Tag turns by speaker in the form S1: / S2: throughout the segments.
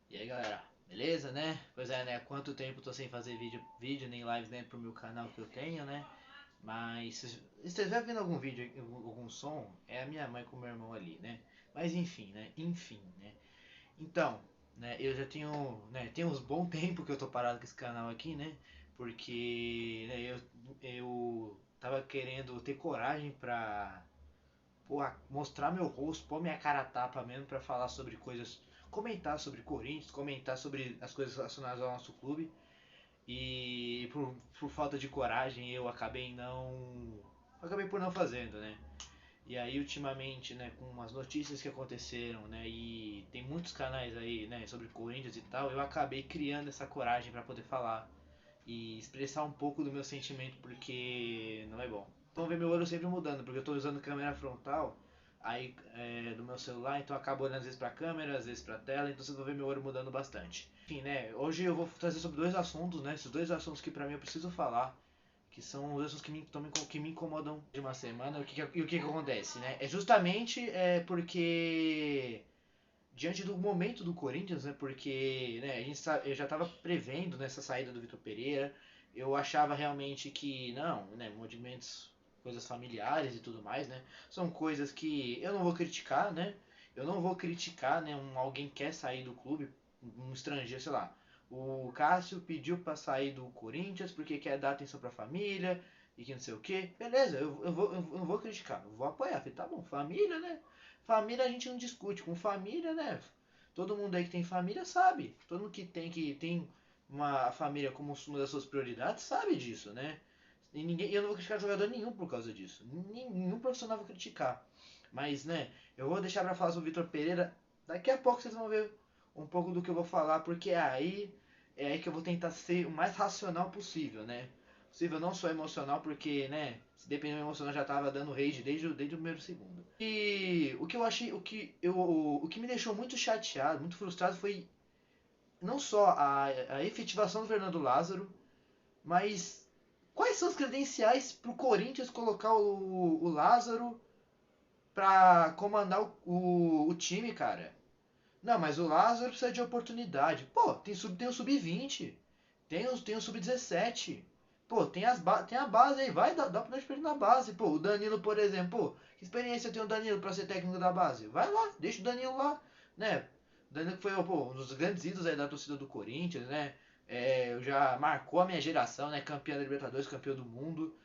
S1: E aí galera, beleza, né? Pois é, né? Quanto tempo tô sem fazer vídeo nem lives, né? Pro meu canal que eu tenho, né? Mas se vocês já vindo algum vídeo, algum som, é a minha mãe com o meu irmão ali, né? Mas enfim, né? Enfim, né? Então, né? Eu já tenho, né? Tem uns bom tempo que eu tô parado com esse canal aqui, né? Porque, né? Eu tava querendo ter coragem pra pô, mostrar meu rosto, pôr minha cara a tapa mesmo pra falar sobre coisas, comentar sobre Corinthians, comentar sobre as coisas relacionadas ao nosso clube. E por falta de coragem eu acabei por não fazendo, né? E aí ultimamente, né, com as notícias que aconteceram, né, e tem muitos canais aí, né, sobre Corinthians e tal, eu acabei criando essa coragem para poder falar e expressar um pouco do meu sentimento porque não é bom. Vão ver meu olho sempre mudando, porque eu estou usando câmera frontal aí do meu celular, então eu acabo olhando às vezes pra câmera, às vezes pra tela, então vocês vão ver meu olho mudando bastante. Enfim, né, hoje eu vou trazer sobre dois assuntos, né, esses dois assuntos que pra mim eu preciso falar, que são os assuntos que me incomodam de uma semana, e o que acontece, né, é justamente porque diante do momento do Corinthians, né? Porque né, eu já estava prevendo nessa saída do Vitor Pereira. Eu achava realmente que não, né? Movimentos, coisas familiares e tudo mais, né? São coisas que eu não vou criticar, né? Eu não vou criticar, né? Alguém quer sair do clube, um estrangeiro, sei lá. O Cássio pediu para sair do Corinthians porque quer dar atenção para a família e que não sei o que. Beleza, eu não vou criticar, eu vou apoiar. Falei, tá bom, família, né? Família a gente não discute. Com família, né? Todo mundo aí que tem família sabe. Todo mundo que tem uma família como uma das suas prioridades sabe disso, né? E eu não vou criticar jogador nenhum por causa disso. Nenhum profissional vou criticar. Mas, né, eu vou deixar pra falar sobre o Vitor Pereira. Daqui a pouco vocês vão ver um pouco do que eu vou falar, porque é aí que eu vou tentar ser o mais racional possível, né? Possível não só emocional, porque, né, se depender do emocional já tava dando rage desde o primeiro segundo. E o que eu achei, o que me deixou muito chateado, muito frustrado foi não só a efetivação do Fernando Lázaro, mas quais são as credenciais pro Corinthians colocar o Lázaro pra comandar o time, cara? Não, mas o Lázaro precisa de oportunidade. Pô, tem o sub-20, tem o sub-17. Pô, tem a base aí, vai, dá oportunidade pra ele na base. Pô, o Danilo, por exemplo, pô, que experiência tem o Danilo pra ser técnico da base? Vai lá, deixa o Danilo lá, né? O Danilo que foi pô, um dos grandes ídolos aí da torcida do Corinthians, né? Já marcou a minha geração, né? Campeão da Libertadores, campeão do mundo.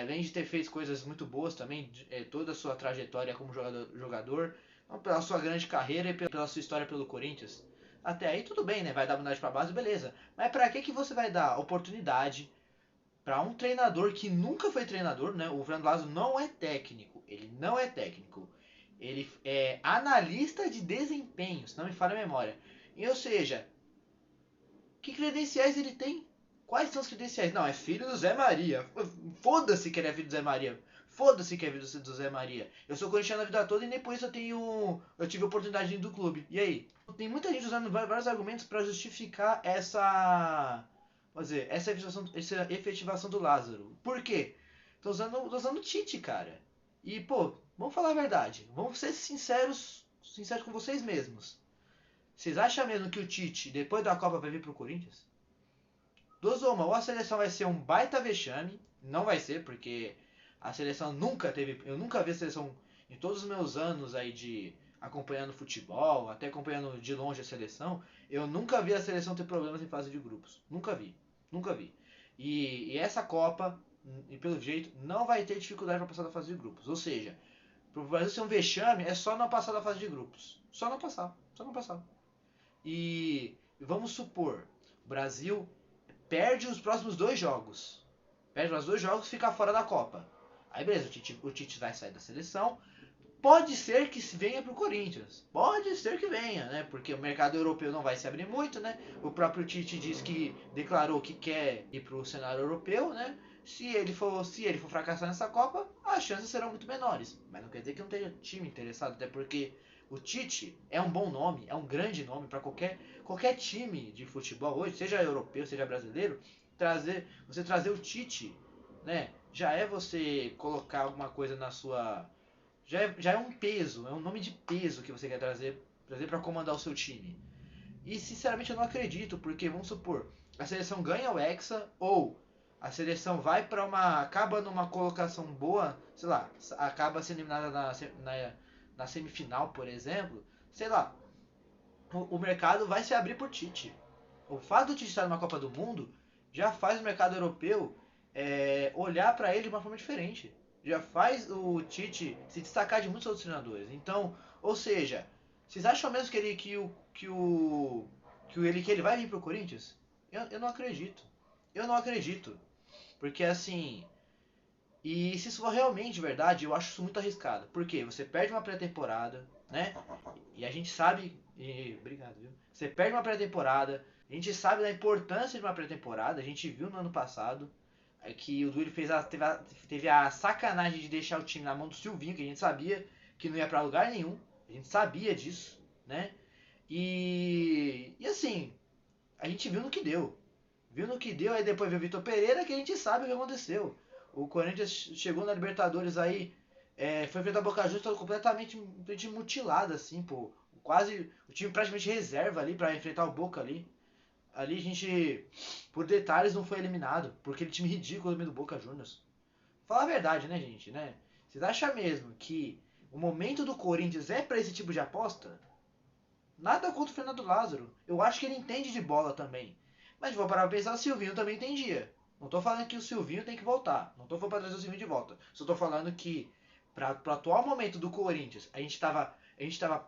S1: Além de ter feito coisas muito boas também, toda a sua trajetória como jogador pela sua grande carreira e pela sua história pelo Corinthians. Até aí tudo bem, né? Vai dar oportunidade pra base, beleza. Mas pra que você vai dar oportunidade pra um treinador que nunca foi treinador, né? O Fernando Lázaro não é técnico. Ele não é técnico. Ele é analista de desempenho, se não me falha a memória. E, ou seja, que credenciais ele tem? Quais são as credenciais? Não, é filho do Zé Maria. Foda-se que ele é filho do Zé Maria. Foda-se que é filho do Zé Maria. Eu sou corintiano a vida toda e nem por isso eu tive oportunidade dentro do clube. E aí? Tem muita gente usando vários argumentos para justificar essa efetivação do Lázaro. Por quê? Tô usando o Tite, cara. E, pô, vamos falar a verdade. Vamos ser sinceros com vocês mesmos. Vocês acham mesmo que o Tite, depois da Copa, vai vir pro Corinthians? Duas ou uma, ou a seleção vai ser um baita vexame, não vai ser, porque a seleção nunca teve. Eu nunca vi a seleção em todos os meus anos aí de acompanhando futebol, até acompanhando de longe a seleção, eu nunca vi a seleção ter problemas em fase de grupos. Nunca vi. Nunca vi. E essa Copa, e pelo jeito, não vai ter dificuldade para passar da fase de grupos. Ou seja, para o Brasil ser um vexame é só não passar da fase de grupos. Só não passar. Só não passar. E vamos supor, o Brasil perde os próximos dois jogos. Perde os dois jogos e fica fora da Copa. Aí beleza, o Tite vai sair da seleção. Pode ser que venha pro Corinthians. Pode ser que venha, né? Porque o mercado europeu não vai se abrir muito, né? O próprio Tite diz que declarou que quer ir pro cenário europeu, né? Se ele for fracassar nessa Copa, as chances serão muito menores. Mas não quer dizer que não tenha time interessado, até porque o Tite é um bom nome, é um grande nome para qualquer time de futebol hoje, seja europeu, seja brasileiro, você trazer o Tite, né? Já é você colocar alguma coisa na sua já é um peso, é um nome de peso que você quer trazer para comandar o seu time. E sinceramente eu não acredito, porque vamos supor, a seleção ganha o Hexa, ou a seleção vai para acaba numa colocação boa, sei lá, acaba sendo eliminada na semifinal, por exemplo, sei lá, o mercado vai se abrir por Tite. O fato do Tite estar numa Copa do Mundo já faz o mercado europeu olhar para ele de uma forma diferente. Já faz o Tite se destacar de muitos outros treinadores. Então, ou seja, vocês acham mesmo que ele vai vir pro Corinthians? Eu não acredito. Eu não acredito. Porque assim, e se isso for realmente verdade, eu acho isso muito arriscado. Porque você perde uma pré-temporada, né? E a gente sabe. Obrigado, viu? Você perde uma pré-temporada. A gente sabe da importância de uma pré-temporada. A gente viu no ano passado que o Duílio teve a sacanagem de deixar o time na mão do Silvinho, que a gente sabia que não ia pra lugar nenhum. A gente sabia disso, né? E assim, a gente viu no que deu. Viu no que deu, aí depois veio o Vitor Pereira, que a gente sabe o que aconteceu. O Corinthians chegou na Libertadores aí, foi feito a Boca Juniors completamente mutilado, assim, pô. Quase, o time praticamente reserva ali pra enfrentar o Boca ali. Ali a gente, por detalhes, não foi eliminado, por aquele time ridículo do Boca Juniors. Fala a verdade, né, gente, né? Vocês acham mesmo que o momento do Corinthians é pra esse tipo de aposta? Nada contra o Fernando Lázaro. Eu acho que ele entende de bola também. Mas vou parar pra pensar, o Silvinho também entendia. Não tô falando que o Silvinho tem que voltar. Não tô falando pra trazer o Silvinho de volta. Só tô falando que, pro atual momento do Corinthians, a gente tava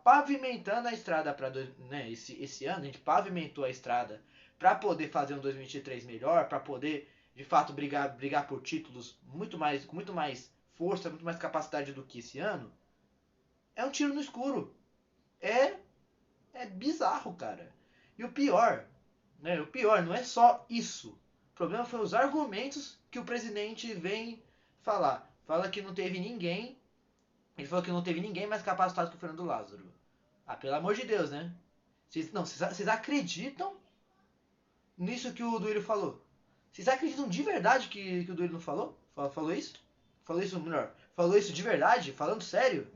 S1: pavimentando a estrada para né, esse ano, a gente pavimentou a estrada para poder fazer um 2023 melhor, para poder, de fato, brigar por títulos com muito mais força, muito mais capacidade do que esse ano. É um tiro no escuro. É é bizarro, cara. E o pior, né? O pior não é só isso. O problema foi os argumentos que o presidente vem falar. Fala que não teve ninguém. Ele falou que não teve ninguém mais capacitado que o Fernando Lázaro. Ah, pelo amor de Deus, né? Vocês acreditam nisso que o Duílio falou? Vocês acreditam de verdade que o Duílio não falou? Falou isso? Falou isso melhor? Falou isso de verdade? Falando sério?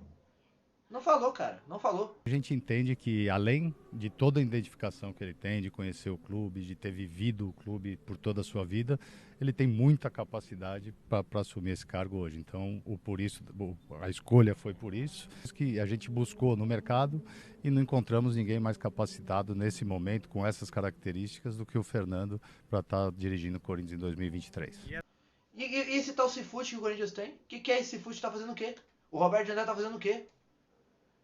S1: Não falou, cara. Não falou.
S2: A gente entende que, além de toda a identificação que ele tem, de conhecer o clube, de ter vivido o clube por toda a sua vida, ele tem muita capacidade para assumir esse cargo hoje. Então, a escolha foi por isso que a gente buscou no mercado e não encontramos ninguém mais capacitado nesse momento, com essas características, do que o Fernando para estar dirigindo o Corinthians em 2023.
S1: E esse tal Cifute que o Corinthians tem? O que é esse Cifute? Tá fazendo o quê? O Roberto Jandé tá fazendo o quê?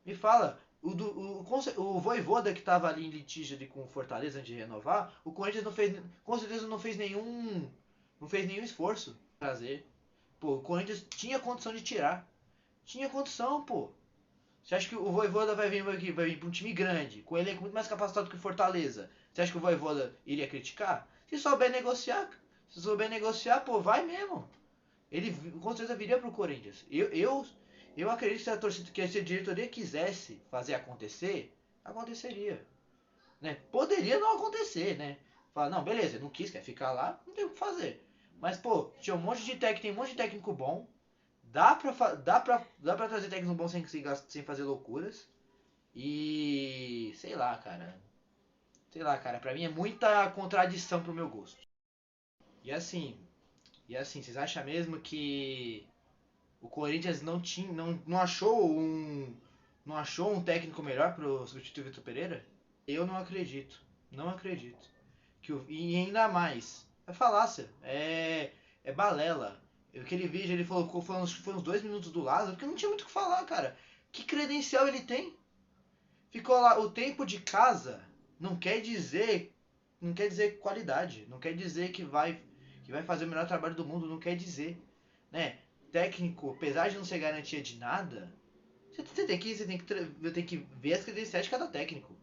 S1: Me fala, o Vojvoda que estava ali em litígio ali com o Fortaleza antes de renovar, o Corinthians não fez, com certeza não fez nenhum esforço pra trazer. Pô, o Corinthians tinha condição de tirar. Tinha condição, pô. Você acha que o Vojvoda vai vir pra um time grande, com um elenco muito mais capacitado que o Fortaleza? Você acha que o Vojvoda iria criticar? Se souber negociar, pô, vai mesmo. Ele com certeza viria pro Corinthians. Eu acredito que se a torcida, que se a diretoria quisesse fazer acontecer, aconteceria. Né? Poderia não acontecer, né? Falar, não, beleza, não quis, quer ficar lá, não tem o que fazer. Mas, pô, tinha um monte de técnico, tem um monte de técnico bom. Dá pra trazer técnico bom sem fazer loucuras. E sei lá, cara. Sei lá, cara, pra mim é muita contradição pro meu gosto. E assim, vocês acham mesmo que o Corinthians não achou um técnico melhor para substituir o Vitor Pereira? Eu não acredito. Não acredito. E ainda mais. É falácia. É balela. Aquele vídeo ele falou, foi uns 2 minutos do Lázaro, porque não tinha muito o que falar, cara. Que credencial ele tem? Ficou lá o tempo de casa, não quer dizer, não quer dizer qualidade, não quer dizer que vai fazer o melhor trabalho do mundo, não quer dizer, né? Técnico, apesar de não ser garantia de nada, você tem que ver as credenciais de cada técnico.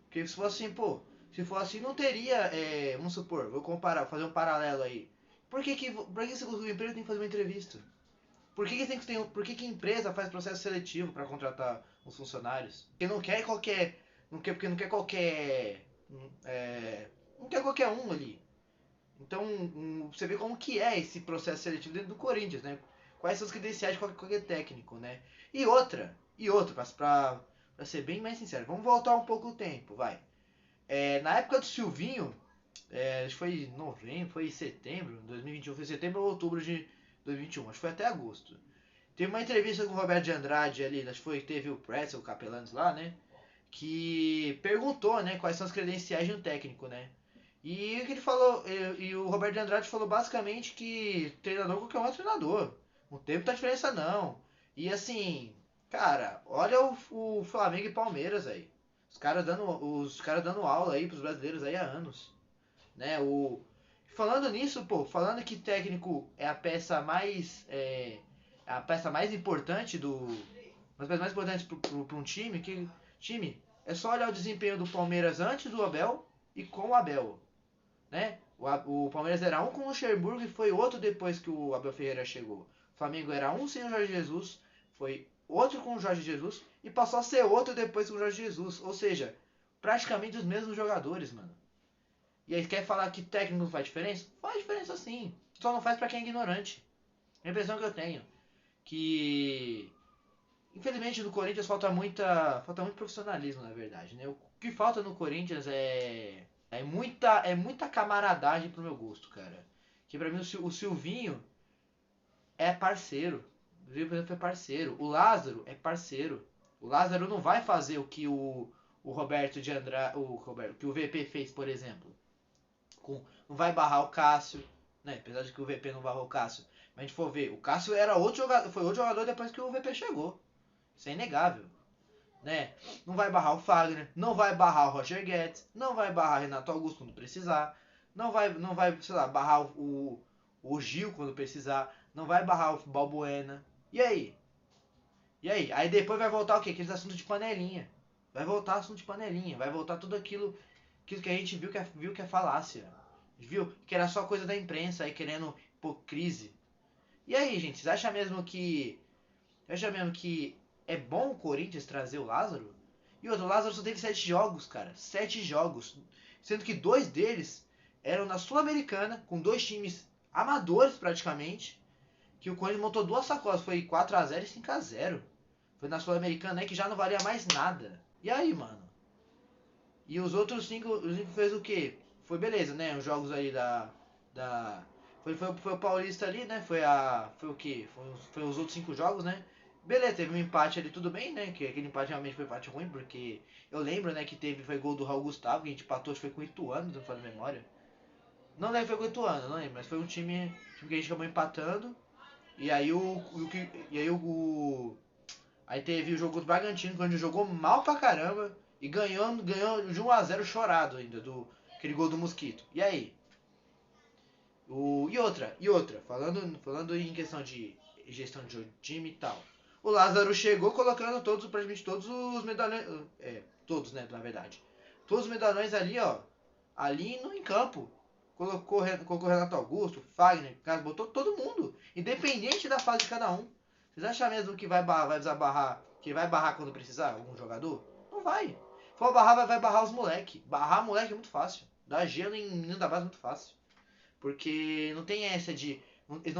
S1: Porque se for assim, pô, se for assim não teria, vamos supor, vou comparar, fazer um paralelo aí. Por que você conseguiu um emprego tem que fazer uma entrevista? Por que a empresa faz processo seletivo para contratar os funcionários? Porque não quer qualquer, porque não quer qualquer, não quer qualquer um ali. Então, você vê como que é esse processo seletivo dentro do Corinthians, né? Quais são as credenciais de qualquer técnico, né? E outra, pra ser bem mais sincero, vamos voltar um pouco o tempo, vai. Na época do Silvinho, acho que foi em novembro, foi em setembro, 2021, foi setembro ou outubro de 2021, acho que foi até agosto. Teve uma entrevista com o Roberto de Andrade ali, acho que foi, teve o Pretzel, o Capelanes lá, né? Que perguntou, né, quais são as credenciais de um técnico, né? E o que ele falou, e o Roberto de Andrade falou basicamente que treinador qualquer um é treinador. Não tem muita diferença não. E assim, cara, olha o Flamengo e Palmeiras aí. Os cara dando aula aí pros brasileiros aí há anos, né? Falando nisso, pô, falando que técnico é a peça mais importante uma das peças mais importantes para um time é só olhar o desempenho do Palmeiras antes do Abel e com o Abel, né? O Palmeiras era um com o Luxemburgo e foi outro depois que o Abel Ferreira chegou. O Flamengo era um sem o Jorge Jesus, foi outro com o Jorge Jesus e passou a ser outro depois com o Jorge Jesus. Ou seja, praticamente os mesmos jogadores, mano. E aí quer falar que técnico não faz diferença? Faz diferença sim. Só não faz pra quem é ignorante. A impressão que eu tenho que infelizmente no Corinthians falta muito profissionalismo, na verdade, né? O que falta no Corinthians é muita camaradagem pro meu gosto, cara. Que pra mim o Silvinho é parceiro. O Silvinho, por exemplo, é parceiro. O Lázaro é parceiro. O Lázaro não vai fazer o que o Roberto de Andrade, que o VP fez, por exemplo. Não vai barrar o Cássio, né? Apesar de que o VP não barrou o Cássio. Mas a gente for ver, o Cássio era outro jogador, foi outro jogador depois que o VP chegou. Isso é inegável, né? Não vai barrar o Fagner, não vai barrar o Roger Guedes, não vai barrar o Renato Augusto quando precisar, não vai, sei lá, barrar o Gil quando precisar, não vai barrar o Balbuena. E aí? E aí? Aí depois vai voltar o quê? Aqueles assuntos de panelinha. Vai voltar assunto de panelinha, vai voltar tudo aquilo que a gente viu que é falácia. Viu? Que era só coisa da imprensa aí querendo pôr crise. E aí, gente, vocês acham mesmo que é bom o Corinthians trazer o Lázaro? E outro, o Lázaro só teve 7 jogos, cara. 7 jogos. Sendo que 2 deles eram na Sul-Americana, com 2 times amadores praticamente. Que o Corinthians montou 2 sacolas. Foi 4-0 e 5-0. Foi na Sul-Americana aí que já não valia mais nada. E aí, mano? E os outros 5 fez o quê? Foi beleza, né? Os jogos aí da foi o Paulista ali, né? Foi o quê? Foi os outros 5 jogos, né? Beleza, teve um empate ali, tudo bem, né? Que aquele empate realmente foi um empate ruim, porque eu lembro, né, que foi gol do Raul Gustavo, que a gente empatou, acho que foi com o Ituano, se não falo memória. Não lembro, foi com o Ituano, não lembro, mas foi um time que a gente acabou empatando. E aí aí teve o jogo do Bragantino, quando a gente jogou mal pra caramba e ganhou de 1-0 chorado ainda, aquele gol do Mosquito. E aí? E outra, falando em questão de gestão de time e tal. O Lázaro chegou colocando praticamente todos os medalhões. Todos, né, na verdade. Todos os medalhões ali, ó. Ali no em campo. Colocou Renato Augusto, Fagner, Carlos, botou todo mundo. Independente da fase de cada um. Vocês acham mesmo que vai precisar barrar? Que vai barrar quando precisar algum jogador? Não vai. Se for barrar, vai barrar os moleque. Barrar moleque é muito fácil. Dar gelo em menino da base é muito fácil. Porque não tem essa de. Eles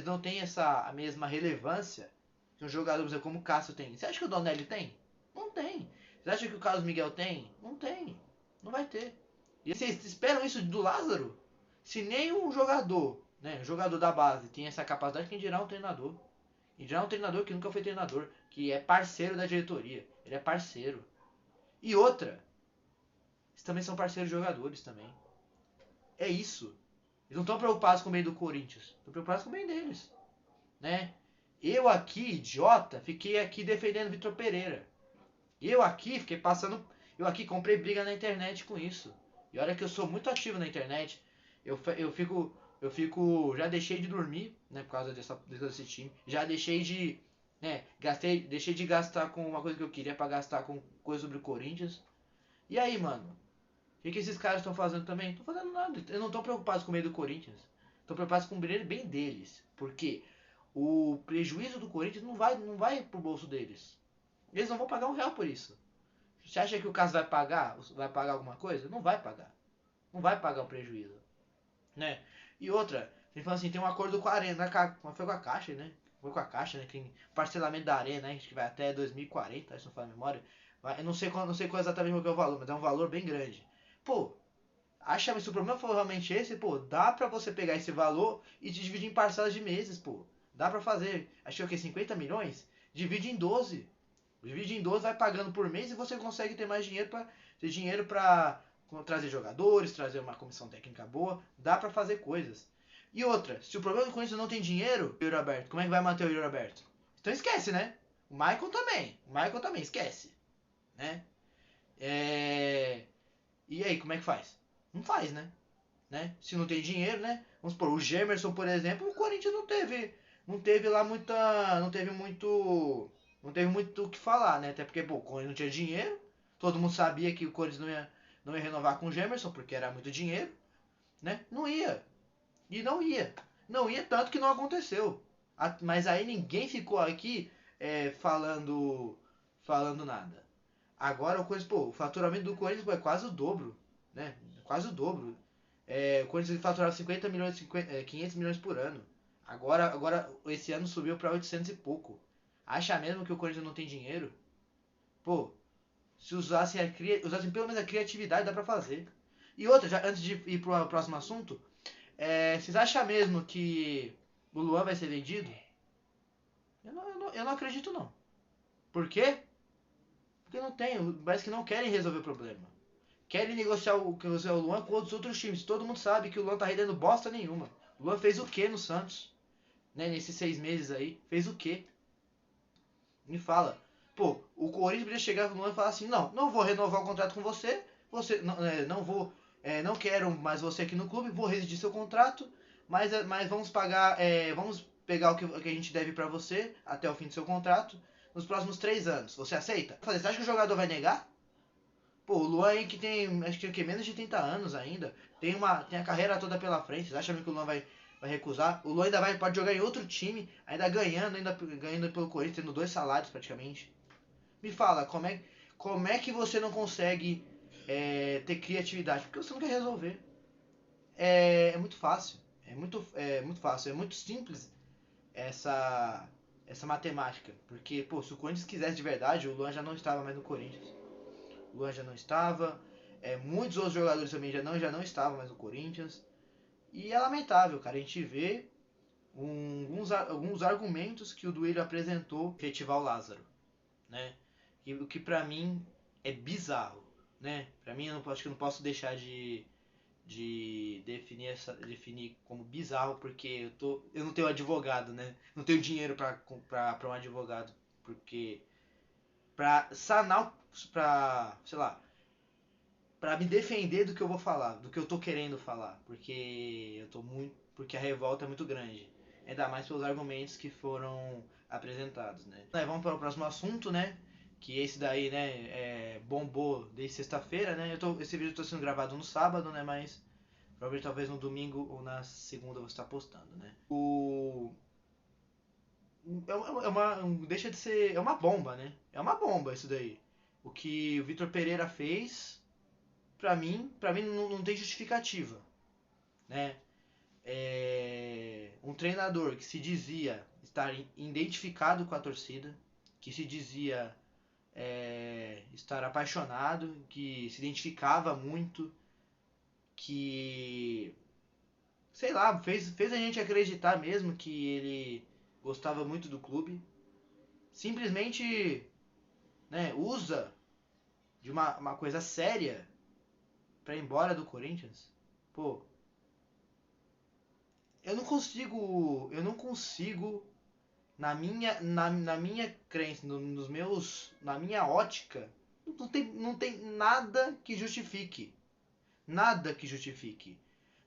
S1: não têm a mesma relevância que um jogador, por exemplo, como o Cássio tem. Você acha que o Donelli tem? Não tem. Você acha que o Carlos Miguel tem? Não tem. Não vai ter. E vocês esperam isso do Lázaro? Se nem um jogador, né, um jogador da base tem essa capacidade, quem dirá um treinador? Quem dirá um treinador que nunca foi treinador, que é parceiro da diretoria. Ele é parceiro. E outra, eles também são parceiros de jogadores também. É isso. Eles não estão preocupados com o bem do Corinthians. Estão preocupados com o bem deles. Né? Eu aqui, idiota, fiquei aqui defendendo Vitor Pereira. Eu aqui fiquei passando. Eu aqui comprei briga na internet com isso. E olha que eu sou muito ativo na internet. Eu fico. Já deixei de dormir, né? Por causa desse time. Já deixei de. Né, deixei de gastar com uma coisa que eu queria pra gastar com coisa sobre o Corinthians. E aí, mano? O que esses caras estão fazendo também? Não estão fazendo nada. Eles não estão preocupados com o meio do Corinthians. Estão preocupados com o bem deles. Porque o prejuízo do Corinthians não vai pro bolso deles. Eles não vão pagar R$1 por isso. Você acha que o caso vai pagar alguma coisa? Não vai pagar. Não vai pagar o prejuízo. Né? E outra, ele fala assim, tem um acordo com a Arena, foi com a Caixa, né? Foi com a Caixa, né? Tem parcelamento da Arena, né? Acho que vai até 2040, se não for a memória. Eu não sei qual exatamente qual é o valor, mas é um valor bem grande. Pô, acha, se o problema for realmente esse, pô, dá pra você pegar esse valor e dividir em parcelas de meses, pô. Dá pra fazer. Achei o que? 50 milhões? Divide em 12. Divide em 12, vai pagando por mês e você consegue ter mais dinheiro pra ter dinheiro pra trazer jogadores, trazer uma comissão técnica boa. Dá pra fazer coisas. E outra, se o problema é que o Corinthians não tem dinheiro, o Yuri Alberto, como é que vai manter o Yuri Alberto? Então esquece, né? O Michael também. O Michael também, esquece. Né? E aí, como é que faz? Não faz, né? Se não tem dinheiro, né? Vamos supor, o Gemerson, por exemplo, o Corinthians não teve lá muita, não teve muito o que falar, né? Até porque, pô, o Corinthians não tinha dinheiro, todo mundo sabia que o Corinthians não ia renovar com o Gemerson, porque era muito dinheiro, né? Não ia, e não ia tanto que não aconteceu. Mas aí ninguém ficou aqui falando nada. Agora o Corinthians, pô, o faturamento do Corinthians é quase o dobro, né? Quase o dobro. O Corinthians faturava 50 milhões, 500 milhões por ano. Agora esse ano subiu para 800 e pouco. Acha mesmo que o Corinthians não tem dinheiro? Pô, se usassem pelo menos a criatividade, dá pra fazer. E outra, já antes de ir pro próximo assunto, vocês acham mesmo que o Luan vai ser vendido? Eu não acredito não. Por quê? Porque não tem, parece que não querem resolver o problema. Querem negociar o Luan com os outros times. Todo mundo sabe que o Luan tá rendendo bosta nenhuma. O Luan fez o que no Santos? Né, nesses 6 meses aí? Fez o que? Me fala. Pô, o Corinthians podia chegar no Luan e falar assim, não vou renovar o contrato com você. Não quero mais você aqui no clube, vou rescindir seu contrato, mas vamos pagar, vamos pegar o que a gente deve pra você até o fim do seu contrato nos próximos 3 anos. Você aceita? Você acha que o jogador vai negar? Pô, o Luan aí que tem, acho que menos de 30 anos ainda, tem a carreira toda pela frente. Vocês acham que o Luan vai recusar? O Luan ainda pode jogar em outro time, ainda ganhando pelo Corinthians, tendo 2 salários praticamente. Me fala, como é que você não consegue ter criatividade? Porque você não quer resolver. É muito fácil. É muito fácil. É muito simples essa matemática. Porque, pô, se o Corinthians quisesse de verdade, o Luan já não estava mais no Corinthians. O Luan já não estava. Muitos outros jogadores também já não estavam mais no Corinthians. E é lamentável, cara. A gente vê alguns argumentos que o Duílio apresentou para efetivar o Lázaro, né? O que pra mim é bizarro, né? Pra mim, acho que eu não posso deixar de definir como bizarro, porque eu não tenho advogado, né? Não tenho dinheiro pra um advogado, porque pra sanar, sei lá, pra me defender do que eu vou falar, do que eu tô querendo falar, porque a revolta é muito grande, ainda mais pelos argumentos que foram apresentados, né? Vamos para o próximo assunto, né? Que esse daí, né, bombou desde sexta-feira, né? Esse vídeo está sendo gravado no sábado, né? Mas provavelmente talvez no domingo ou na segunda eu vou estar postando, né? Deixa de ser, é uma bomba, né? É uma bomba isso daí. O que o Vitor Pereira fez, pra mim não tem justificativa, né? Um treinador que se dizia estar identificado com a torcida, que se dizia estar apaixonado, que se identificava muito, que, sei lá, fez a gente acreditar mesmo que ele gostava muito do clube, simplesmente, né, usa de uma coisa séria pra ir embora do Corinthians. Pô, eu não consigo na minha crença, na minha ótica, não tem nada que justifique. Nada que justifique.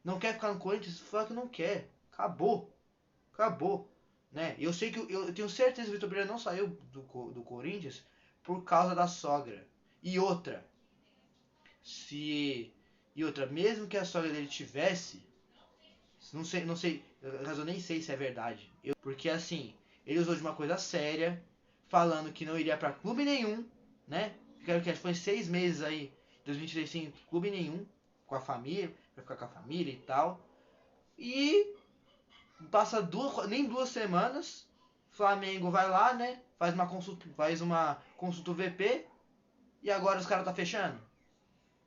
S1: Não quer ficar no Corinthians? Fala que não quer. Acabou. Acabou. Né? Eu sei que eu tenho certeza que o Vitor Pereira não saiu do Corinthians por causa da sogra. E outra, mesmo que a sogra dele tivesse, não sei, eu nem sei se é verdade. Porque assim, ele usou de uma coisa séria, falando que não iria pra clube nenhum, né? Que foi 6 meses aí, 2023 sem clube nenhum, com a família, pra ficar com a família e tal. E passa nem 2 semanas, Flamengo vai lá, né? Faz uma consulta VP e agora os caras tá fechando.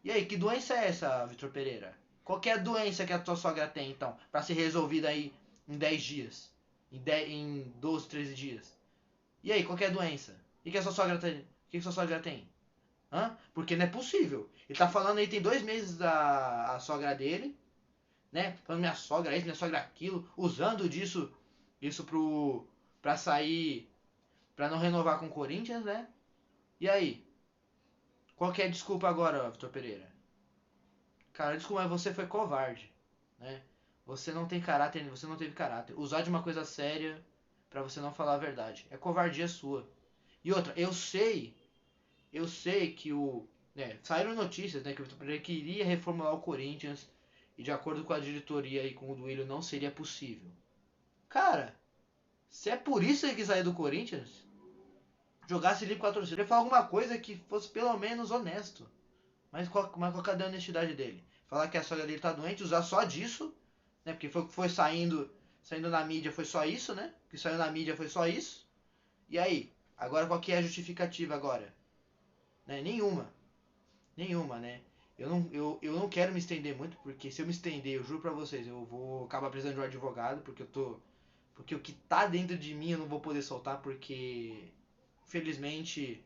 S1: E aí, que doença é essa, Vitor Pereira? Qual que é a doença que a tua sogra tem, então, pra ser resolvida aí em 10 dias? Em 12, 13 dias? E aí, qual que é a doença? O que, que a sua sogra tem? O que, que sua sogra tem? Hã? Porque não é possível. Ele tá falando aí, tem 2 meses a sogra dele, né? Falando minha sogra isso, minha sogra aquilo, usando disso, isso pra sair, pra não renovar com o Corinthians, né? E aí? Qual que é a desculpa agora, Vitor Pereira? Cara, desculpa, mas você foi covarde, né? Você não tem caráter, você não teve caráter. Usar de uma coisa séria pra você não falar a verdade. É covardia sua. E outra, eu sei que o. Né, saíram notícias, né, que o Vitor Pereira queria reformular o Corinthians e de acordo com a diretoria e com o Duílio não seria possível. Cara, se é por isso que ele quis sair do Corinthians, jogasse livre com a torcida, ele falar alguma coisa que fosse pelo menos honesto. Mas cadê a honestidade dele? Falar que a sogra dele tá doente, usar só disso, né? Porque foi saindo na mídia foi só isso, né? Que saiu na mídia foi só isso. E aí? Agora qual que é a justificativa agora? Né? Nenhuma, né? Eu não quero me estender muito, porque se eu me estender, eu juro pra vocês, eu vou acabar precisando de um advogado, porque o que tá dentro de mim eu não vou poder soltar, porque infelizmente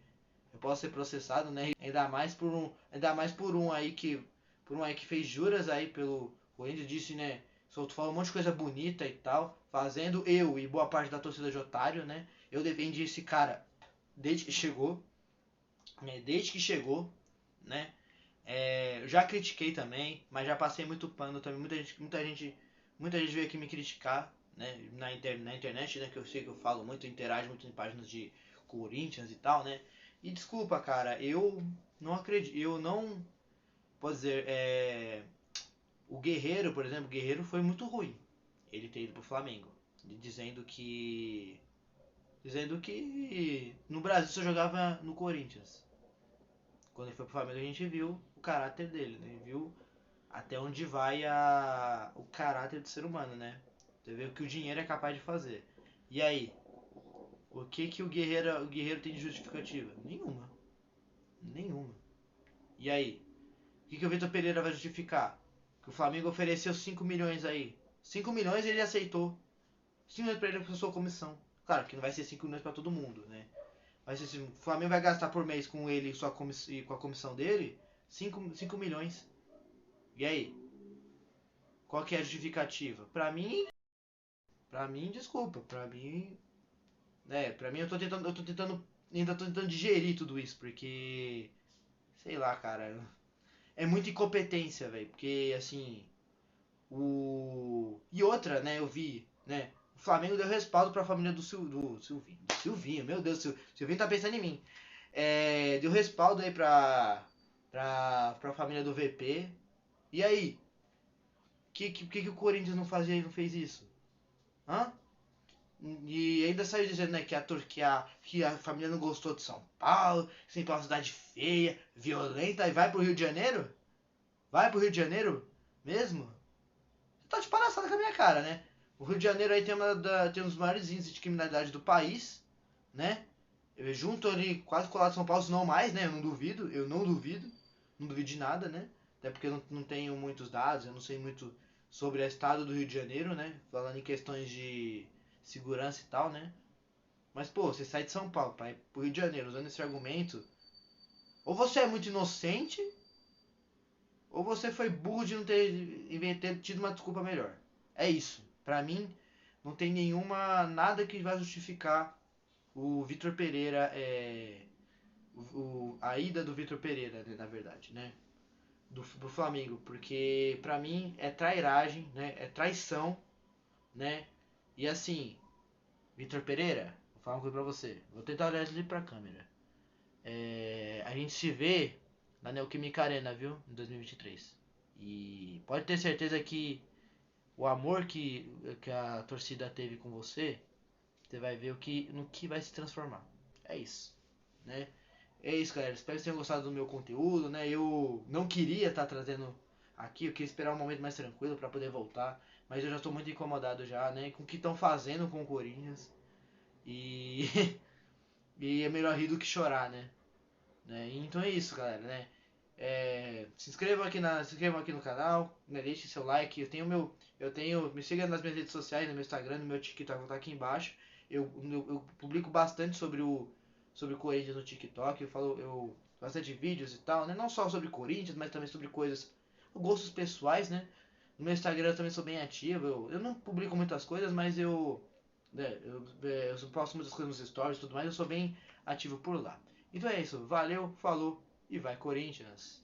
S1: eu posso ser processado, né? Ainda mais por um aí que fez juras aí pelo Corinthians, disse, né? Soltou, falou um monte de coisa bonita e tal, fazendo eu e boa parte da torcida de otário, né? Eu defendi esse cara desde que chegou, né? Desde que chegou, né? Eu já critiquei também, mas já passei muito pano também. Muita gente veio aqui me criticar, né? Na internet, né? Que eu sei que eu falo muito, interajo muito em páginas de Corinthians e tal, né? E desculpa, cara, eu não acredito, eu não, pode dizer, o Guerreiro, por exemplo, o Guerreiro foi muito ruim. Ele ter ido pro Flamengo, dizendo que no Brasil só jogava no Corinthians. Quando ele foi pro Flamengo a gente viu o caráter dele, né? Viu até onde vai o caráter do ser humano, né? Você vê o que o dinheiro é capaz de fazer. E aí, o que o Guerreiro tem de justificativa? Nenhuma. Nenhuma. E aí, o que o Vitor Pereira vai justificar? Que o Flamengo ofereceu 5 milhões aí. 5 milhões ele aceitou. 5 milhões pra ele por sua comissão. Claro que não vai ser 5 milhões pra todo mundo, né? Mas se o Flamengo vai gastar por mês com ele e com a comissão dele 5 milhões. E aí? Qual que é a justificativa? Pra mim, desculpa. Pra mim ainda tô tentando digerir tudo isso, porque, sei lá, cara, é muita incompetência, velho, porque, assim, e outra, né, eu vi, né, o Flamengo deu respaldo pra família do Silvinho, meu Deus, o Silvinho tá pensando em mim, deu respaldo aí pra família do VP, e aí, que o Corinthians não fazia e não fez isso? Hã? E ainda saiu dizendo, né, que a família não gostou de São Paulo, que São Paulo é uma cidade feia, violenta, e vai pro Rio de Janeiro? Vai pro Rio de Janeiro mesmo? Você tá de palhaçada com a minha cara, né? O Rio de Janeiro aí tem um dos maiores índices de criminalidade do país, né? Junto ali, quase colado a São Paulo, se não mais, né? Eu não duvido de nada, né? Até porque eu não tenho muitos dados, eu não sei muito sobre o estado do Rio de Janeiro, né? Falando em questões de segurança e tal, né? Mas, pô, você sai de São Paulo pra ir pro Rio de Janeiro usando esse argumento, ou você é muito inocente, ou você foi burro de não ter tido uma desculpa melhor. É isso. Pra mim, não tem nada que vai justificar o Vitor Pereira, a ida do Vitor Pereira, né, na verdade, né? Pro Flamengo, porque pra mim é trairagem, né? É traição, né? E assim, Vitor Pereira, vou falar uma coisa pra você. Vou tentar olhar ali pra câmera. A gente se vê na Neoquímica Arena, viu? Em 2023. E pode ter certeza que o amor que a torcida teve com você, você vai ver no que vai se transformar. É isso, né? É isso, galera. Espero que vocês tenham gostado do meu conteúdo, né? Eu não queria estar trazendo aqui, eu queria esperar um momento mais tranquilo para poder voltar, mas eu já estou muito incomodado já, né? Com o que estão fazendo com o Corinthians. E e é melhor rir do que chorar, né? Então é isso, galera, né? Se inscrevam aqui no canal, né? Deixe seu like. Me siga nas minhas redes sociais, no meu Instagram, no meu TikTok, tá aqui embaixo. Eu publico bastante sobre o Corinthians no TikTok. Bastante vídeos e tal, né? Não só sobre Corinthians, mas também sobre gostos pessoais, né? No meu Instagram eu também sou bem ativo. Eu não publico muitas coisas, mas eu posto muitas coisas nos stories e tudo mais. Eu sou bem ativo por lá. Então é isso. Valeu, falou e vai Corinthians!